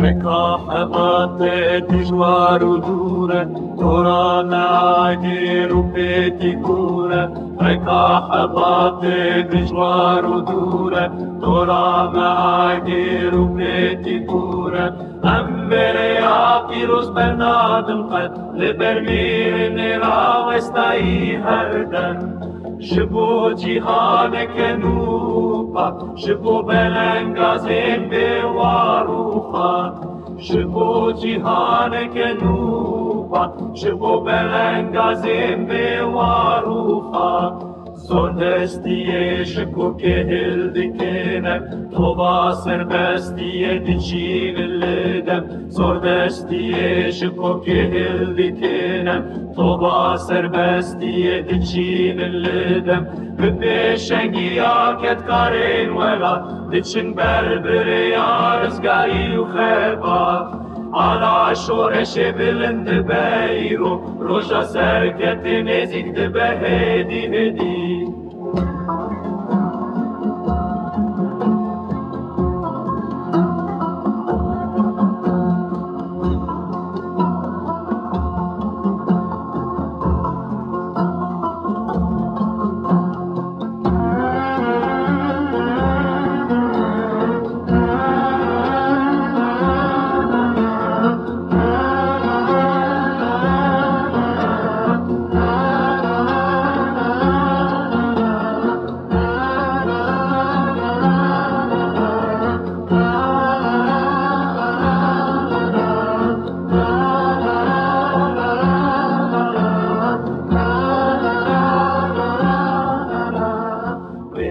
رکاحبات دشوار و دوره تو را ناگیر و پیتی کوره رکاحبات دشوار و دوره تو را ناگیر و پیتی کوره انبریا پیروز بنادم قد لبرمیر نرا وستایی هردن شبو جهان کنوبا شبو بلنگازین بیواروخا شبو جهان کنوبا شبو بلنگازین بیواروخا زردستیه شکو که هل دکنم تو با سربستیه دچین لدم زردستیه شکو که هل دکنم تو با سربستیه دچین لدم بپیشنگی آکت کارین ولا دچین بربری آرزگاری و خیبا على شورش بلند بیرو روشا سرکت نزید به هدی هدی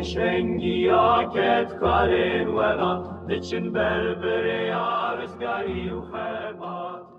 شنگیا کت کارین ولا دچن بربری آرزگاری و خیبات